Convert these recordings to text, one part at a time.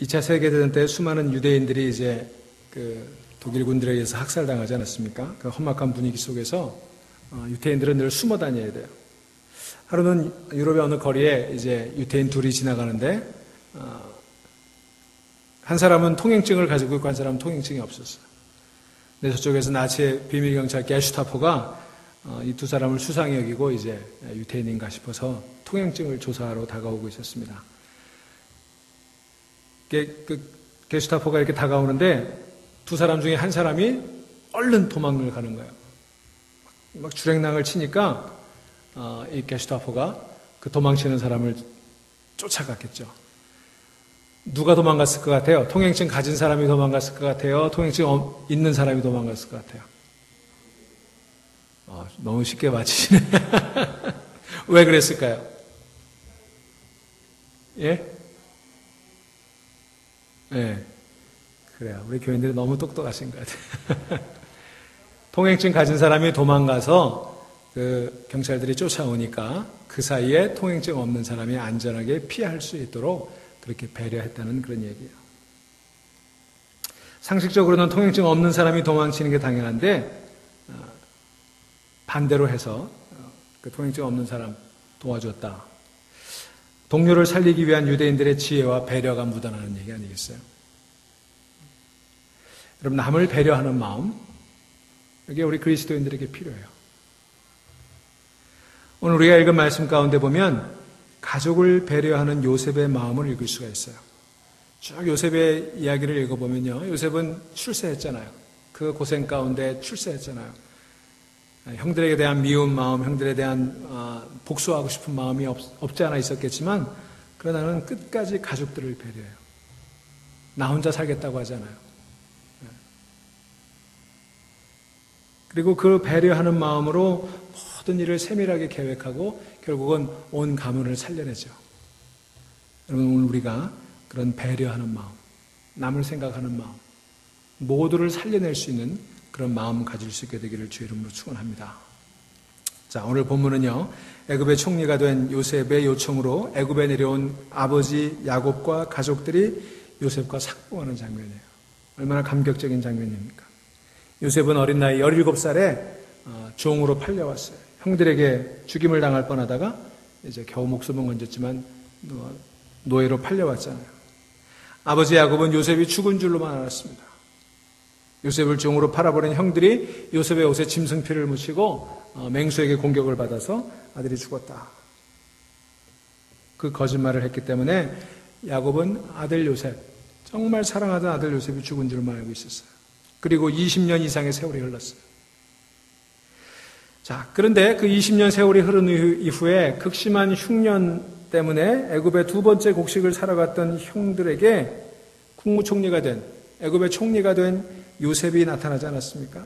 2차 세계대전 때 수많은 유대인들이 이제 그 독일 군들에 의해서 학살당하지 않았습니까? 그 험악한 분위기 속에서 유태인들은 늘 숨어 다녀야 돼요. 하루는 유럽의 어느 거리에 이제 유태인 둘이 지나가는데 한 사람은 통행증을 가지고 있고 한 사람은 통행증이 없었어요. 근데 저쪽에서 나치의 비밀경찰 게슈타포가 이 두 사람을 수상히 여기고 이제 유태인인가 싶어서 통행증을 조사하러 다가오고 있었습니다. 그 게슈타포가 이렇게 다가오는데 두 사람 중에 한 사람이 얼른 도망을 가는 거예요. 막 주랭랑을 치니까 이 게슈타포가 그 도망치는 사람을 쫓아갔겠죠. 누가 도망갔을 것 같아요? 통행증 가진 사람이 도망갔을 것 같아요? 통행증 있는 사람이 도망갔을 것 같아요? 너무 쉽게 맞히시네. 왜 그랬을까요? 예? 네. 그래요. 우리 교인들이 너무 똑똑하신 것 같아요. 통행증 가진 사람이 도망가서 그 경찰들이 쫓아오니까 그 사이에 통행증 없는 사람이 안전하게 피할 수 있도록 그렇게 배려했다는 그런 얘기예요. 상식적으로는 통행증 없는 사람이 도망치는 게 당연한데 반대로 해서 그 통행증 없는 사람 도와줬다. 동료를 살리기 위한 유대인들의 지혜와 배려가 묻어나는 얘기 아니겠어요? 여러분, 남을 배려하는 마음, 이게 우리 그리스도인들에게 필요해요. 오늘 우리가 읽은 말씀 가운데 보면 가족을 배려하는 요셉의 마음을 읽을 수가 있어요. 쭉 요셉의 이야기를 읽어보면요, 요셉은 출세했잖아요. 그 고생 가운데 출세했잖아요. 형들에게 대한 미운 마음, 형들에 대한 복수하고 싶은 마음이 없지 않아 있었겠지만 그러나는 끝까지 가족들을 배려해요. 나 혼자 살겠다고 하잖아요. 그리고 그 배려하는 마음으로 모든 일을 세밀하게 계획하고 결국은 온 가문을 살려내죠. 여러분, 오늘 우리가 그런 배려하는 마음, 남을 생각하는 마음, 모두를 살려낼 수 있는 그런 마음 가질 수 있게 되기를 주의 이름으로 축원합니다. 자, 오늘 본문은요, 애굽의 총리가 된 요셉의 요청으로 애굽에 내려온 아버지 야곱과 가족들이 요셉과 상봉하는 장면이에요. 얼마나 감격적인 장면입니까? 요셉은 어린 나이 17살에 종으로 팔려왔어요. 형들에게 죽임을 당할 뻔하다가 이제 겨우 목숨은 건졌지만 노예로 팔려왔잖아요. 아버지 야곱은 요셉이 죽은 줄로만 알았습니다. 요셉을 종으로 팔아버린 형들이 요셉의 옷에 짐승피를 묻히고 맹수에게 공격을 받아서 아들이 죽었다. 그 거짓말을 했기 때문에 야곱은 아들 요셉, 정말 사랑하던 아들 요셉이 죽은 줄만 알고 있었어요. 그리고 20년 이상의 세월이 흘렀어요. 자, 그런데 그 20년 세월이 흐른 이후에 극심한 흉년 때문에 애굽의 두 번째 곡식을 사러 갔던 형들에게 국무총리가 된, 애굽의 총리가 된 요셉이 나타나지 않았습니까?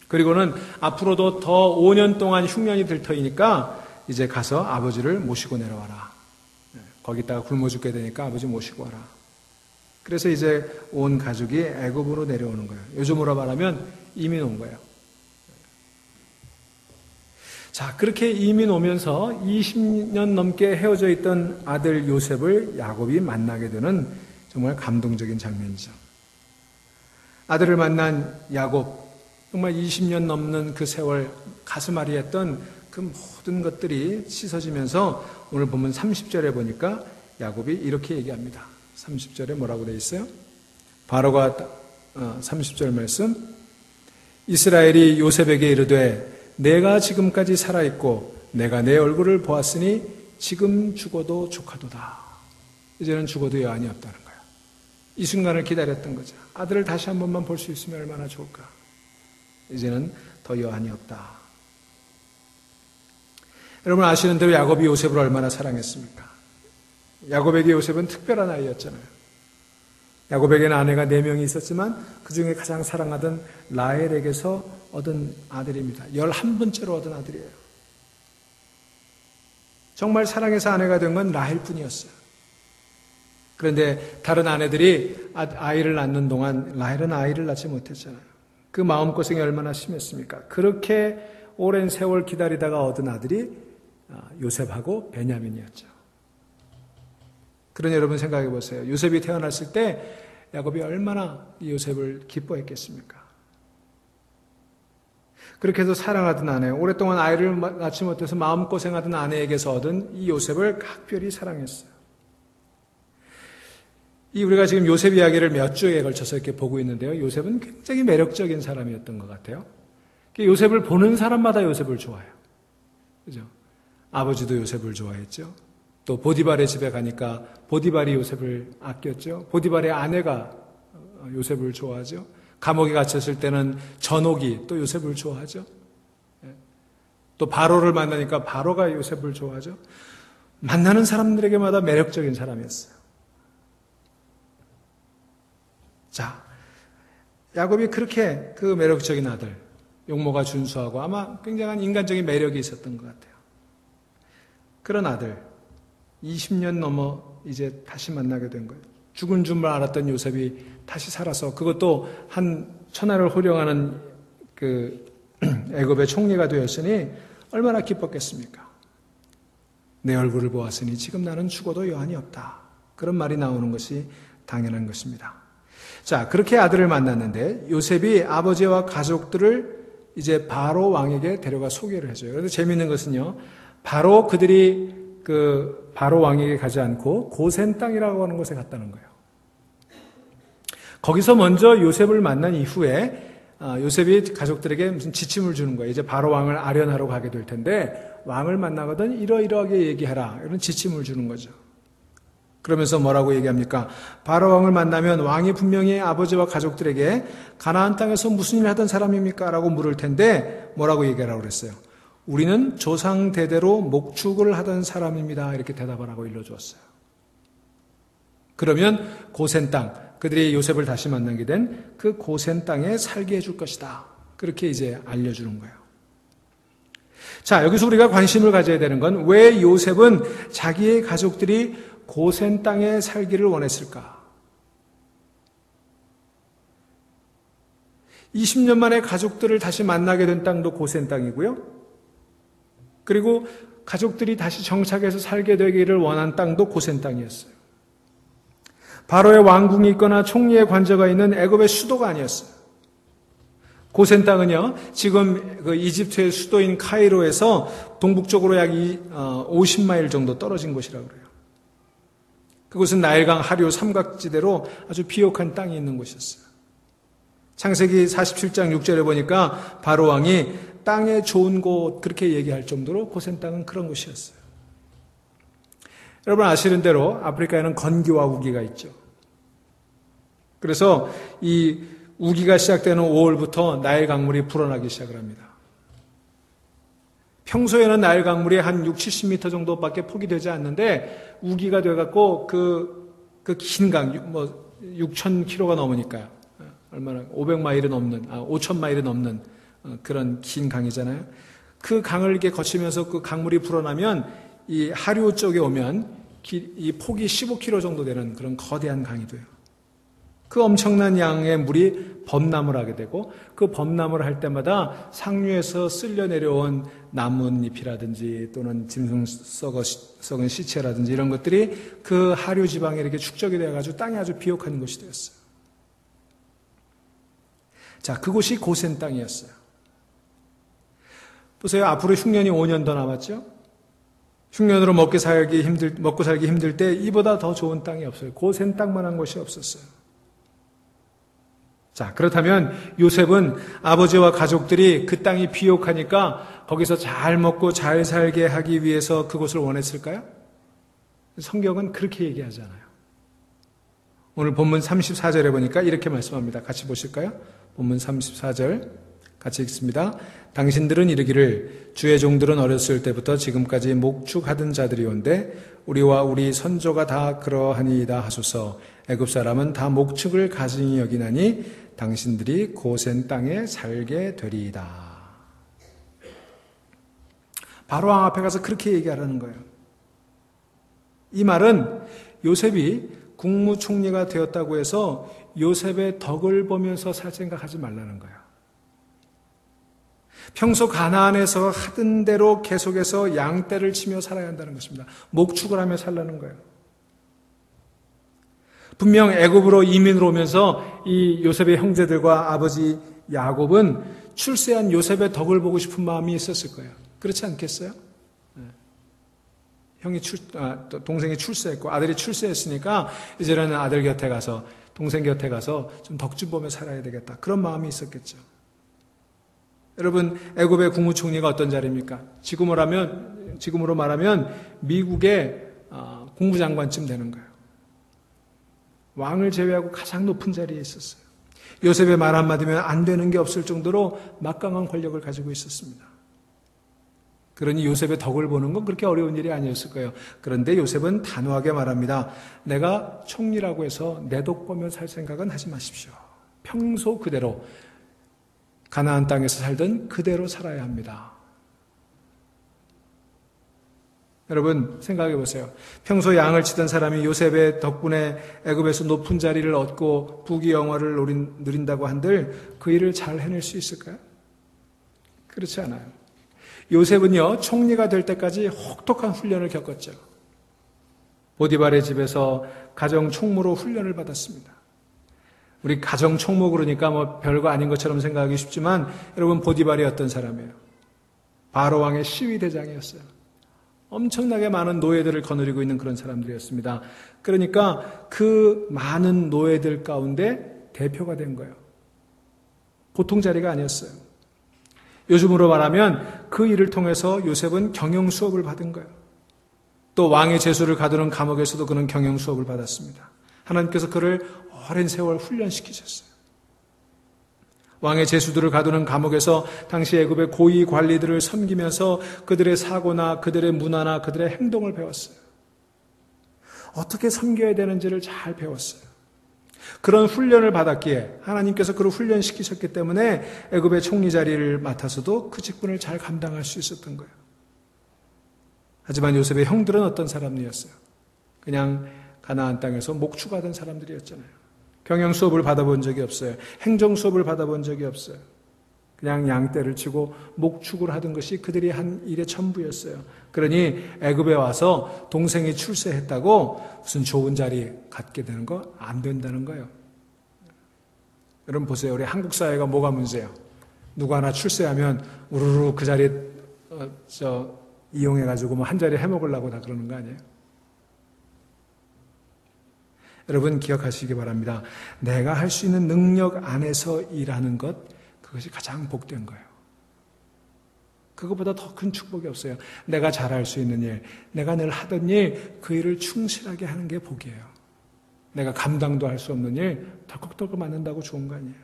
그리고는 앞으로도 더 5년 동안 흉년이 들 터이니까 이제 가서 아버지를 모시고 내려와라. 거기다가 굶어 죽게 되니까 아버지 모시고 와라. 그래서 이제 온 가족이 애굽으로 내려오는 거예요. 요즘으로 말하면 이민 온 거예요. 자, 그렇게 이민 오면서 20년 넘게 헤어져 있던 아들 요셉을 야곱이 만나게 되는 정말 감동적인 장면이죠. 아들을 만난 야곱, 정말 20년 넘는 그 세월 가슴앓이 했던 그 모든 것들이 씻어지면서 오늘 보면 30절에 보니까 야곱이 이렇게 얘기합니다. 30절에 뭐라고 되어 있어요? 바로가 30절 말씀, 이스라엘이 요셉에게 이르되 내가 지금까지 살아있고 내가 내 얼굴을 보았으니 지금 죽어도 조카도다. 이제는 죽어도 여한이 없다는 거예요. 이 순간을 기다렸던 거죠. 아들을 다시 한 번만 볼 수 있으면 얼마나 좋을까. 이제는 더 여한이 없다. 여러분 아시는 대로 야곱이 요셉을 얼마나 사랑했습니까? 야곱에게 요셉은 특별한 아이였잖아요. 야곱에게는 아내가 4명이 있었지만 그 중에 가장 사랑하던 라헬에게서 얻은 아들입니다. 11번째로 얻은 아들이에요. 정말 사랑해서 아내가 된 건 라헬뿐이었어요. 그런데 다른 아내들이 아이를 낳는 동안 라헬은 아이를 낳지 못했잖아요. 그 마음고생이 얼마나 심했습니까? 그렇게 오랜 세월 기다리다가 얻은 아들이 요셉하고 베냐민이었죠. 그러니 여러분 생각해 보세요. 요셉이 태어났을 때 야곱이 얼마나 이 요셉을 기뻐했겠습니까? 그렇게 해서 사랑하던 아내, 오랫동안 아이를 낳지 못해서 마음고생하던 아내에게서 얻은 이 요셉을 각별히 사랑했어요. 우리가 지금 요셉 이야기를 몇 주에 걸쳐서 이렇게 보고 있는데요. 요셉은 굉장히 매력적인 사람이었던 것 같아요. 요셉을 보는 사람마다 요셉을 좋아해요. 그죠? 아버지도 요셉을 좋아했죠. 또 보디발의 집에 가니까 보디발이 요셉을 아꼈죠. 보디발의 아내가 요셉을 좋아하죠. 감옥에 갇혔을 때는 전옥이 또 요셉을 좋아하죠. 또 바로를 만나니까 바로가 요셉을 좋아하죠. 만나는 사람들에게마다 매력적인 사람이었어요. 자, 야곱이 그렇게 그 매력적인 아들, 용모가 준수하고 아마 굉장한 인간적인 매력이 있었던 것 같아요. 그런 아들, 20년 넘어 이제 다시 만나게 된 거예요. 죽은 줄 알았던 요셉이 다시 살아서, 그것도 한 천하를 호령하는 그 애굽의 총리가 되었으니 얼마나 기뻤겠습니까? 내 얼굴을 보았으니 지금 나는 죽어도 여한이 없다. 그런 말이 나오는 것이 당연한 것입니다. 자, 그렇게 아들을 만났는데 요셉이 아버지와 가족들을 이제 바로 왕에게 데려가 소개를 해줘요. 그런데 재미있는 것은요, 바로 그들이 그 바로 왕에게 가지 않고 고센 땅이라고 하는 곳에 갔다는 거예요. 거기서 먼저 요셉을 만난 이후에 요셉이 가족들에게 무슨 지침을 주는 거예요. 이제 바로 왕을 아련하러 가게 될 텐데 왕을 만나거든 이러이러하게 얘기하라, 이런 지침을 주는 거죠. 그러면서 뭐라고 얘기합니까? 바로 왕을 만나면 왕이 분명히 아버지와 가족들에게 가나안 땅에서 무슨 일을 하던 사람입니까? 라고 물을 텐데 뭐라고 얘기하라고 그랬어요? 우리는 조상 대대로 목축을 하던 사람입니다. 이렇게 대답을 하고 일러주었어요. 그러면 고센 땅, 그들이 요셉을 다시 만나게 된 그 고센 땅에 살게 해줄 것이다. 그렇게 이제 알려주는 거예요. 자, 여기서 우리가 관심을 가져야 되는 건 왜 요셉은 자기의 가족들이 고센 땅에 살기를 원했을까? 20년 만에 가족들을 다시 만나게 된 땅도 고센 땅이고요. 그리고 가족들이 다시 정착해서 살게 되기를 원한 땅도 고센 땅이었어요. 바로의 왕궁이 있거나 총리의 관저가 있는 애굽의 수도가 아니었어요. 고센 땅은요, 지금 그 이집트의 수도인 카이로에서 동북쪽으로 약 50마일 정도 떨어진 곳이라고 그래요. 그곳은 나일강 하류 삼각지대로 아주 비옥한 땅이 있는 곳이었어요. 창세기 47장 6절에 보니까 바로 왕이 땅에 좋은 곳 그렇게 얘기할 정도로 고센 땅은 그런 곳이었어요. 여러분 아시는 대로 아프리카에는 건기와 우기가 있죠. 그래서 이 우기가 시작되는 5월부터 나일 강물이 불어나기 시작을 합니다. 평소에는 나일 강물이 한 6, 70m 정도밖에 폭이 되지 않는데 우기가 돼갖고 그 긴 강, 6,000km가 넘으니까요. 얼마나 500마일은 넘는, 5,000마일은 넘는 그런 긴 강이잖아요. 그 강을 이렇게 거치면서 그 강물이 불어나면 이 하류 쪽에 오면 이 폭이 15km 정도 되는 그런 거대한 강이 돼요. 그 엄청난 양의 물이 범람을 하게 되고 그 범람을 할 때마다 상류에서 쓸려 내려온 나뭇잎이라든지 또는 짐승 썩은 시체라든지 이런 것들이 그 하류 지방에 이렇게 축적이 되어가지고 땅이 아주 비옥한 곳이 되었어요. 자, 그곳이 고센 땅이었어요. 보세요. 앞으로 흉년이 5년 더 남았죠? 흉년으로 먹고 살기 힘들 때 이보다 더 좋은 땅이 없어요. 고센 땅만한 곳이 없었어요. 자, 그렇다면 요셉은 아버지와 가족들이 그 땅이 비옥하니까 거기서 잘 먹고 잘 살게 하기 위해서 그곳을 원했을까요? 성경은 그렇게 얘기하잖아요. 오늘 본문 34절에 보니까 이렇게 말씀합니다. 같이 보실까요? 본문 34절 같이 읽습니다. 당신들은 이르기를 주의 종들은 어렸을 때부터 지금까지 목축하던 자들이온데 우리와 우리 선조가 다 그러하니이다 하소서. 애굽 사람은 다 목축을 가증히 여기나니 당신들이 고센 땅에 살게 되리이다. 바로 왕 앞에 가서 그렇게 얘기하라는 거예요. 이 말은 요셉이 국무총리가 되었다고 해서 요셉의 덕을 보면서 살 생각하지 말라는 거예요. 평소 가나안에서 하던 대로 계속해서 양떼를 치며 살아야 한다는 것입니다. 목축을 하며 살라는 거예요. 분명 애굽으로 이민을 오면서 이 요셉의 형제들과 아버지 야곱은 출세한 요셉의 덕을 보고 싶은 마음이 있었을 거예요. 그렇지 않겠어요? 동생이 출세했고 아들이 출세했으니까 이제는 아들 곁에 가서 동생 곁에 가서 좀 덕 좀 보며 살아야 되겠다. 그런 마음이 있었겠죠. 여러분, 애굽의 국무총리가 어떤 자리입니까? 지금으로 말하면 미국의 국무장관쯤 되는 거예요. 왕을 제외하고 가장 높은 자리에 있었어요. 요셉의 말 한마디면 안 되는 게 없을 정도로 막강한 권력을 가지고 있었습니다. 그러니 요셉의 덕을 보는 건 그렇게 어려운 일이 아니었을 거예요. 그런데 요셉은 단호하게 말합니다. 내가 총리라고 해서 내 덕 보며 살 생각은 하지 마십시오. 평소 그대로 가나안 땅에서 살던 그대로 살아야 합니다. 여러분 생각해 보세요. 평소 양을 치던 사람이 요셉의 덕분에 애굽에서 높은 자리를 얻고 부귀영화를 누린다고 한들 그 일을 잘 해낼 수 있을까요? 그렇지 않아요. 요셉은요, 총리가 될 때까지 혹독한 훈련을 겪었죠. 보디발의 집에서 가정 총무로 훈련을 받았습니다. 우리 가정 총무 그러니까 뭐 별거 아닌 것처럼 생각하기 쉽지만 여러분 보디발이 어떤 사람이에요? 바로 왕의 시위대장이었어요. 엄청나게 많은 노예들을 거느리고 있는 그런 사람들이었습니다. 그러니까 그 많은 노예들 가운데 대표가 된 거예요. 보통 자리가 아니었어요. 요즘으로 말하면 그 일을 통해서 요셉은 경영 수업을 받은 거예요. 또 왕의 제수를 가두는 감옥에서도 그는 경영 수업을 받았습니다. 하나님께서 그를 오랜 세월 훈련시키셨어요. 왕의 제수들을 가두는 감옥에서 당시 애굽의 고위 관리들을 섬기면서 그들의 사고나 그들의 문화나 그들의 행동을 배웠어요. 어떻게 섬겨야 되는지를 잘 배웠어요. 그런 훈련을 받았기에 하나님께서 그를 훈련시키셨기 때문에 애굽의 총리 자리를 맡아서도 그 직분을 잘 감당할 수 있었던 거예요. 하지만 요셉의 형들은 어떤 사람이었어요? 그냥 가나안 땅에서 목축하던 사람들이었잖아요. 경영 수업을 받아본 적이 없어요. 행정 수업을 받아본 적이 없어요. 그냥 양떼를 치고 목축을 하던 것이 그들이 한 일의 전부였어요. 그러니 애굽에 와서 동생이 출세했다고 무슨 좋은 자리 갖게 되는 거 안 된다는 거예요. 여러분 보세요. 우리 한국 사회가 뭐가 문제예요? 누구 하나 출세하면 우르르 그 자리에 이용해가지고 뭐 한 자리 해먹으려고 다 그러는 거 아니에요? 여러분 기억하시기 바랍니다. 내가 할 수 있는 능력 안에서 일하는 것, 그것이 가장 복된 거예요. 그것보다 더 큰 축복이 없어요. 내가 잘할 수 있는 일, 내가 늘 하던 일, 그 일을 충실하게 하는 게 복이에요. 내가 감당도 할 수 없는 일, 덜컥덜컥 맞는다고 좋은 거 아니에요.